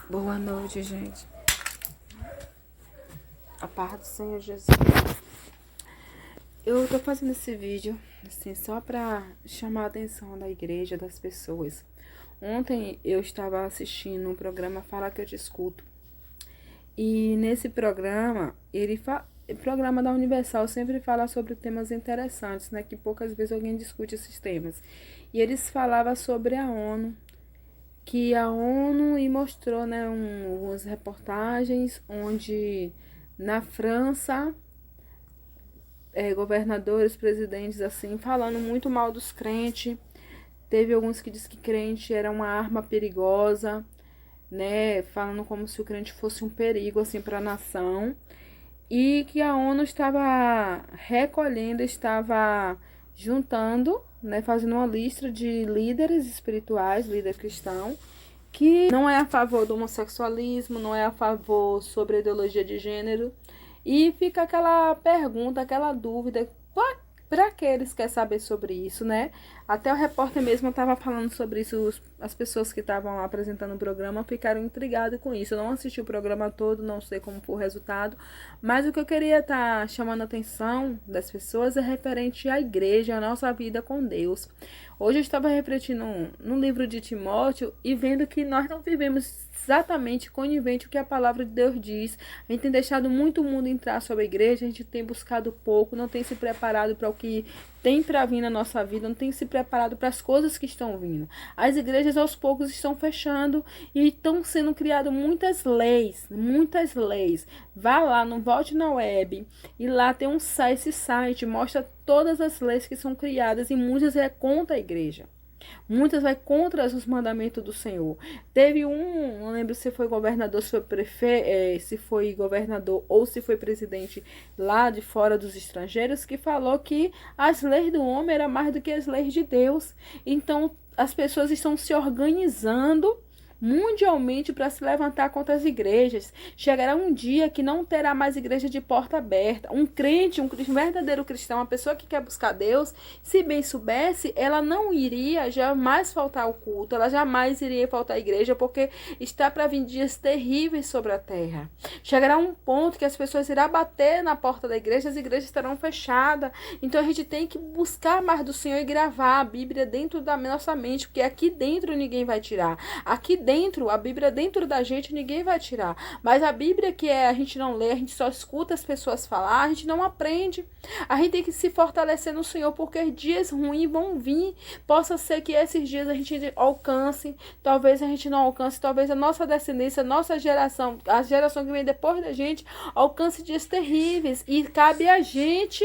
Boa noite, gente. A paz do Senhor Jesus. Eu tô fazendo esse vídeo, assim, só pra chamar a atenção da igreja, das pessoas. Ontem eu estava assistindo um programa Fala Que Eu Te Escuto. E nesse programa, o programa da Universal sempre fala sobre temas interessantes, né? Que poucas vezes alguém discute esses temas. E eles falavam sobre a ONU, que a ONU e mostrou, né, umas reportagens onde na França, governadores, presidentes, assim, falando muito mal dos crentes. Teve alguns que diz que crente era uma arma perigosa, né, falando como se o crente fosse um perigo, assim, para a nação. E que a ONU estava recolhendo, estava juntando, né, fazendo uma lista de líderes espirituais, líder cristão, que não é a favor do homossexualismo, não é a favor sobre a ideologia de gênero. E fica aquela pergunta, aquela dúvida, para que eles querem saber sobre isso, né? Até o repórter mesmo estava falando sobre isso, as pessoas que estavam apresentando o programa ficaram intrigadas com isso. Eu não assisti o programa todo, não sei como foi o resultado, mas o que eu queria estar chamando a atenção das pessoas é referente à igreja, à nossa vida com Deus. Hoje eu estava refletindo no livro de Timóteo e vendo que nós não vivemos exatamente conivente o que a palavra de Deus diz. A gente tem deixado muito mundo entrar sobre a igreja, a gente tem buscado pouco, não tem se preparado para o que tem para vir na nossa vida, não tem se preparado para as coisas que estão vindo. As igrejas aos poucos estão fechando e estão sendo criadas muitas leis, muitas leis. Vá lá, não volte na web e lá tem esse site mostra todas as leis que são criadas e muitas é contra a igreja. Muitas vai contra os mandamentos do Senhor. Teve não lembro se foi governador, se foi prefeito, se foi governador ou se foi presidente lá de fora dos estrangeiros, que falou que as leis do homem eram mais do que as leis de Deus. Então, as pessoas estão se organizando mundialmente para se levantar contra as igrejas. Chegará um dia que não terá mais igreja de porta aberta. Um crente, um verdadeiro cristão, uma pessoa que quer buscar Deus, se bem soubesse, ela não iria jamais faltar ao culto, ela jamais iria faltar à igreja, porque está para vir dias terríveis sobre a terra. Chegará um ponto que as pessoas irão bater na porta da igreja, as igrejas estarão fechadas. Então a gente tem que buscar mais do Senhor e gravar a Bíblia dentro da nossa mente, porque aqui dentro ninguém vai tirar. Aqui dentro, a Bíblia dentro da gente, ninguém vai tirar. Mas a Bíblia que a gente não lê, a gente só escuta as pessoas falar, a gente não aprende. A gente tem que se fortalecer no Senhor, porque dias ruins vão vir. Possa ser que esses dias a gente alcance, talvez a gente não alcance, talvez a nossa descendência, a nossa geração, a geração que vem depois da gente, alcance dias terríveis. E cabe a gente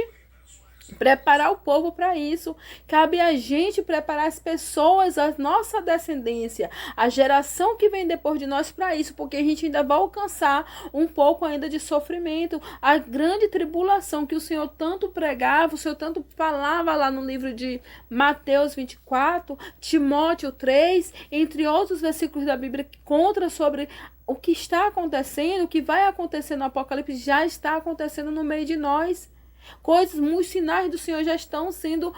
preparar o povo para isso. Cabe a gente preparar as pessoas, a nossa descendência, a geração que vem depois de nós para isso, porque a gente ainda vai alcançar um pouco ainda de sofrimento, a grande tribulação que o Senhor tanto pregava, o Senhor tanto falava lá no livro de Mateus 24, Timóteo 3, entre outros versículos da Bíblia que conta sobre o que está acontecendo, o que vai acontecer no Apocalipse, já está acontecendo no meio de nós. Coisas, muitos sinais do Senhor já estão sendo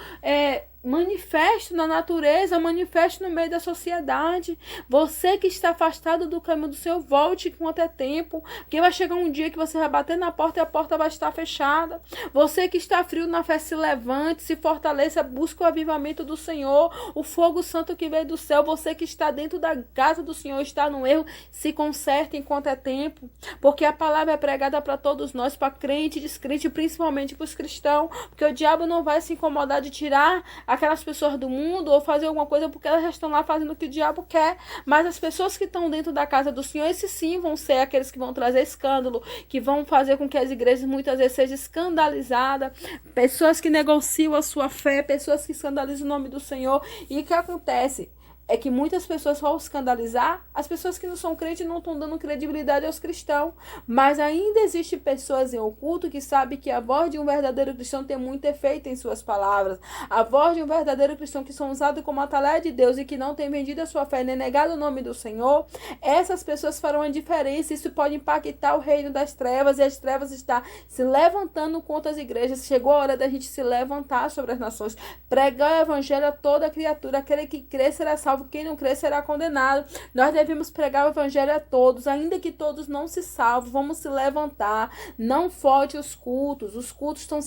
manifesto na natureza, manifesto no meio da sociedade. Você que está afastado do caminho do Senhor, volte enquanto é tempo, porque vai chegar um dia que você vai bater na porta e a porta vai estar fechada. Você que está frio na fé, se levante, se fortaleça, busque o avivamento do Senhor, o fogo santo que veio do céu. Você que está dentro da casa do Senhor, está no erro, se conserte enquanto é tempo, porque a palavra é pregada para todos nós, para crente e descrente, principalmente para os cristãos, porque o diabo não vai se incomodar de tirar aquelas pessoas do mundo ou fazer alguma coisa porque elas já estão lá fazendo o que o diabo quer. Mas as pessoas que estão dentro da casa do Senhor, esses sim vão ser aqueles que vão trazer escândalo, que vão fazer com que as igrejas muitas vezes sejam escandalizadas, pessoas que negociam a sua fé, pessoas que escandalizam o nome do Senhor. E o que acontece? É que muitas pessoas vão escandalizar, as pessoas que não são crentes não estão dando credibilidade aos cristãos, mas ainda existe pessoas em oculto que sabem que a voz de um verdadeiro cristão tem muito efeito em suas palavras, a voz de um verdadeiro cristão que são usados como atalaia de Deus e que não tem vendido a sua fé nem negado o nome do Senhor, essas pessoas farão a diferença. Isso pode impactar o reino das trevas, e as trevas estão se levantando contra as igrejas. Chegou a hora da gente se levantar sobre as nações, pregar o evangelho a toda criatura, aquele que crê será salvo. salvo, quem não crê será condenado. Nós devemos pregar o evangelho a todos, ainda que todos não se salvem. Vamos se levantar, não falte os cultos estão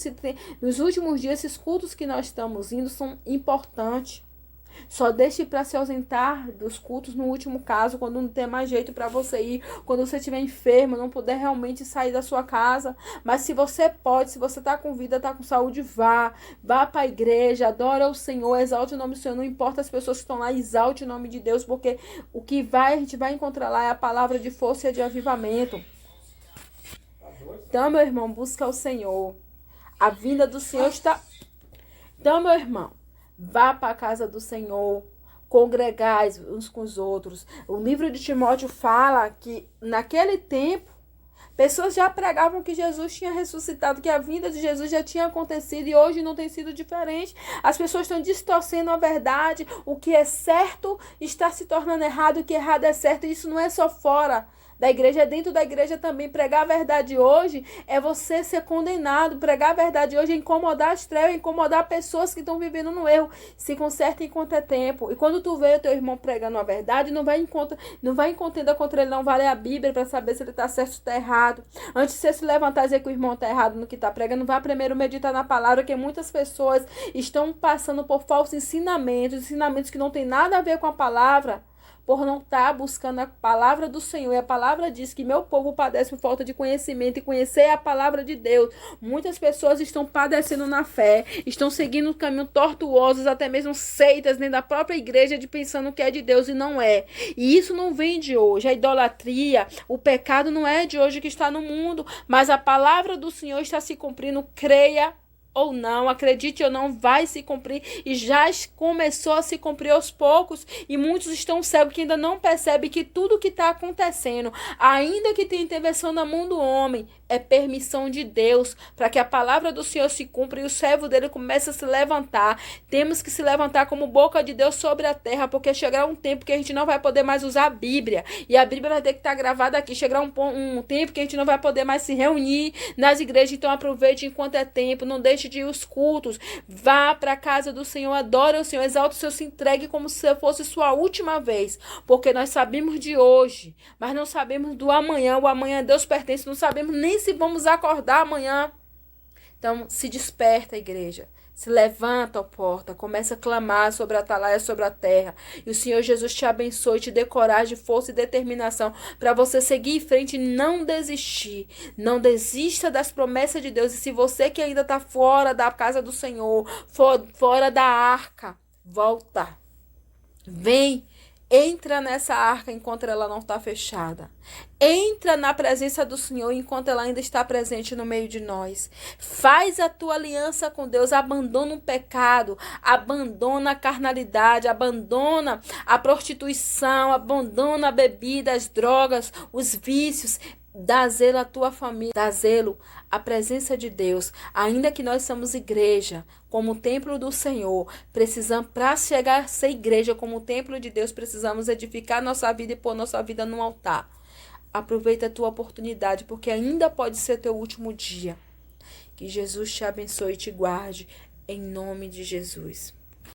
nos últimos dias, esses cultos que nós estamos indo são importantes. Só deixe para se ausentar dos cultos no último caso, quando não tem mais jeito para você ir, quando você estiver enfermo, não puder realmente sair da sua casa. Mas se você pode, se você está com vida, está com saúde, vá para a igreja, adora o Senhor, exalte o nome do Senhor, não importa as pessoas que estão lá, exalte o nome de Deus, porque o que a gente vai encontrar lá é a palavra de força e de avivamento. Então, meu irmão, busca o Senhor. A vinda do Senhor está... Então, meu irmão, vá para a casa do Senhor, congregais uns com os outros. O livro de Timóteo fala que naquele tempo, pessoas já pregavam que Jesus tinha ressuscitado, que a vinda de Jesus já tinha acontecido e hoje não tem sido diferente. As pessoas estão distorcendo a verdade. O que é certo está se tornando errado, o que é errado é certo. E isso não é só fora da igreja, é dentro da igreja também. Pregar a verdade hoje é você ser condenado. Pregar a verdade hoje é incomodar as trevas, é incomodar pessoas que estão vivendo no erro. Se conserta enquanto é tempo. E quando tu vê o teu irmão pregando a verdade, não vai em contenda contra ele, não vale a Bíblia para saber se ele está certo ou está errado. Antes de você se levantar e dizer que o irmão está errado no que está pregando, vá primeiro meditar na palavra, que muitas pessoas estão passando por falsos ensinamentos que não tem nada a ver com a palavra, por não estar buscando a palavra do Senhor. E a palavra diz que meu povo padece por falta de conhecimento e conhecer a palavra de Deus. Muitas pessoas estão padecendo na fé, estão seguindo caminhos tortuosos, até mesmo seitas dentro da própria igreja, pensando que é de Deus e não é. E isso não vem de hoje. A idolatria, o pecado não é de hoje que está no mundo, mas a palavra do Senhor está se cumprindo. Creia ou não, acredite ou não, vai se cumprir e já começou a se cumprir aos poucos, e muitos estão cegos que ainda não percebem que tudo que está acontecendo, ainda que tenha intervenção na mão do homem, é permissão de Deus para que a palavra do Senhor se cumpra e o servo dele comece a se levantar. Temos que se levantar como boca de Deus sobre a terra, porque chegará um tempo que a gente não vai poder mais usar a Bíblia, e a Bíblia vai ter que estar gravada aqui. Chegará um tempo que a gente não vai poder mais se reunir nas igrejas. Então aproveite enquanto é tempo, não deixe de ir os cultos, vá para a casa do Senhor, adore o Senhor, exalte o Senhor, se entregue como se fosse sua última vez, porque nós sabemos de hoje, mas não sabemos do amanhã. O amanhã a Deus pertence, não sabemos nem se vamos acordar amanhã. Então se desperta, igreja, se levanta, ó porta, começa a clamar sobre a atalaia, sobre a terra, e o Senhor Jesus te abençoe, te dê coragem, força e determinação para você seguir em frente e não desistir. Não desista das promessas de Deus. E se você que ainda está fora da casa do Senhor, fora da arca, volta, vem. Entra nessa arca enquanto ela não está fechada. Entra na presença do Senhor enquanto ela ainda está presente no meio de nós. Faz a tua aliança com Deus. Abandona o pecado. Abandona a carnalidade. Abandona a prostituição. Abandona a bebida, as drogas, os vícios. Dá zelo à tua família, dá zelo à presença de Deus. Ainda que nós somos igreja, como o templo do Senhor, precisamos, para chegar a ser igreja como o templo de Deus, precisamos edificar nossa vida e pôr nossa vida no altar. Aproveita a tua oportunidade, porque ainda pode ser teu último dia. Que Jesus te abençoe e te guarde, em nome de Jesus.